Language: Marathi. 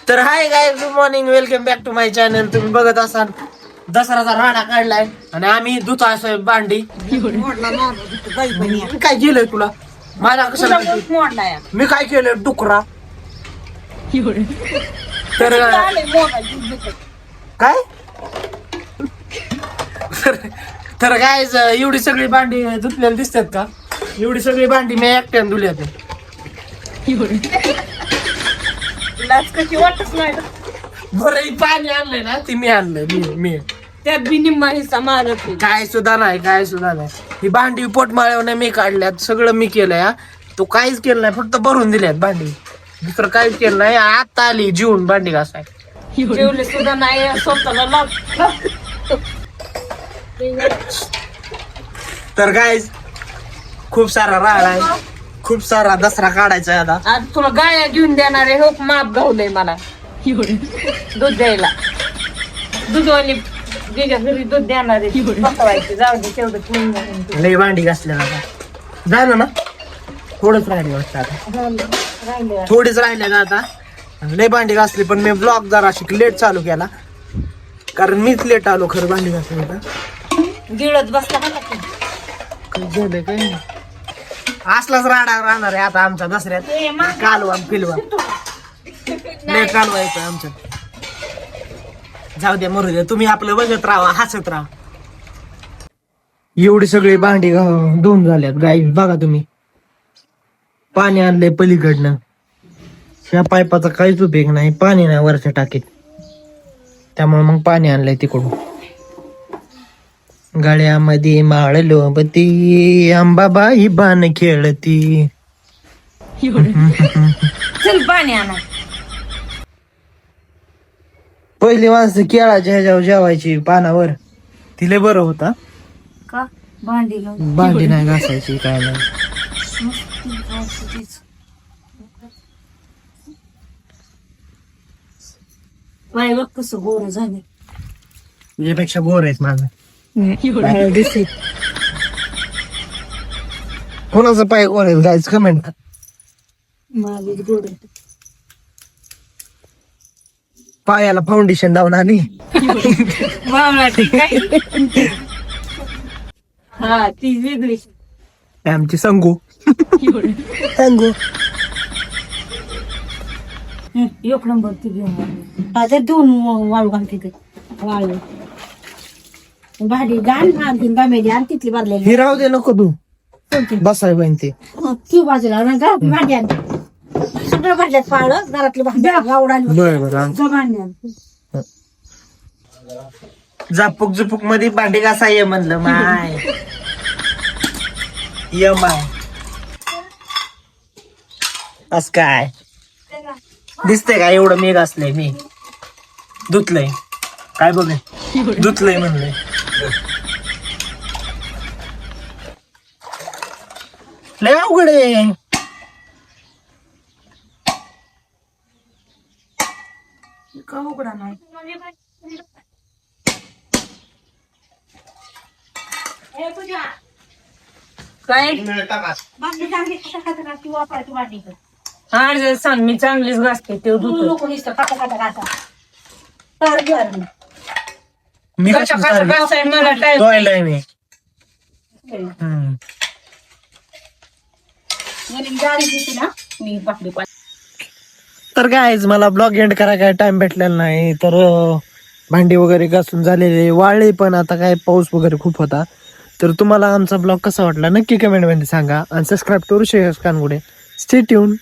तर hi guys, good morning, welcome back to my channel. तुम्ही बघत असाल दसराचा राडा काढलाय आणि आम्ही धुतो असं भांडी. काय केलंय तुला? माझ्या कशाला मी काय केलंय डुकरा? तर काय तर काय एवढी सगळी भांडी धुतलेली दिसतात का? एवढी सगळी भांडी मी एकट्याने धुल्यात. कशी वाटत नाही बरं पाणी आणलंय ना, ते मी आणलंय. मी त्यात बी निम्मा हिस्सा मारत काय सुद्धा नाही. ही भांडी पोटमाळ्यावर मी काढल्यात, सगळं मी केलंय. हा, तो काहीच केलं नाही, फक्त भरून दिल्यात भांडी, दुसरं काहीच केलं नाही. आता आली जीवन भांडी घासाय, जेवले सुद्धा नाही स्वतःला लाव. तर काय खूप सारा राड आहे, खूप सारा दसरा काढायचा आहे आता. आज तुला गाया घेऊन देणारे हो माप गावलंय मला दूध द्यायला. दूधवाली गेल्या घरी दूध देणारे पकवायचे. जाऊ दे तेवढं लय भांडी घासल्या आता, झालं ना? थोडंच राहिले वाटतं आता, थोडीच राहिले ना आता. लय भांडी घासली, पण मी ब्लॉग जरा लेट चालू केला, कारण मीच लेट आलो खरं भांडी घासली. गिळत बसला का काय झालंय काय नाही. असलाच राडा राहणार आहे आता आमचा दसऱ्यात. कालवा पिलवा लय कालवा येतोय आमच्यात. जाऊ द्या, मरू द्या, तुम्ही आपलं बघत राहा, हसत राहा. एवढी सगळी भांडी धुवून झाल्यात गाई. बघा तुम्ही, पाणी आणलंय पलीकडनं. ह्या पाईपाचा काहीच उपयोग नाही, पाणी नाही वरच्या टाकीत, त्यामुळे मग पाणी आणलंय तिकडून. गाड्यामध्ये माळलो बती, अंबाबाई बाण खेळती. चल पाणी आणा. पहिली माणसं केळाच्या ह्याच्यावर जेवायची पानावर, तिले बरं होता. का भांडी भांडी नाही घासायची, काय नाही. बाय बघ कसं गोर झाले. तुझ्यापेक्षा गोर आहेत माझं. कोणाचं पाय गोर आहे गायच कमेंट. माझे गोर पायाला फाउंडेशन लावून आली. हा ती वेगळी. आमची संगू एक नंबर ती घेऊन आता दोन वाळू घालते ते वाळू भाडी गाण आणखीन बामेली आणि तिथली बांधलेली. ही राहू दे, नको तू बसाय बहीण. ते ती बाजूला भांडी आणते सगळं भरल्यात पाळलं घरातली भांडी गावडाली. बरं झापूक झुपूक मध्ये भांडी घासा ये म्हणलं. माय ये माय अस काय दिसतंय का? एवढं मी घासलंय, मी धुतलंय. काय बघ धुतलंय म्हणलंय. लय अवघड आहे. का उघडा नाही काय हा सांग. मी चांगलीच घासते ते मी मला धुवायलाय मी. तर काय मला ब्लॉग एंड करायला काय टाइम भेटलेला नाही, तर भांडी वगैरे घासून झालेले वाळले, पण आता काय पाऊस वगैरे खूप होता. तर तुम्हाला आमचा ब्लॉग कसा वाटला नक्की कमेंट मध्ये सांगा, आणि सबस्क्राईब करू श्रेयस कानगुडे. Stay tune.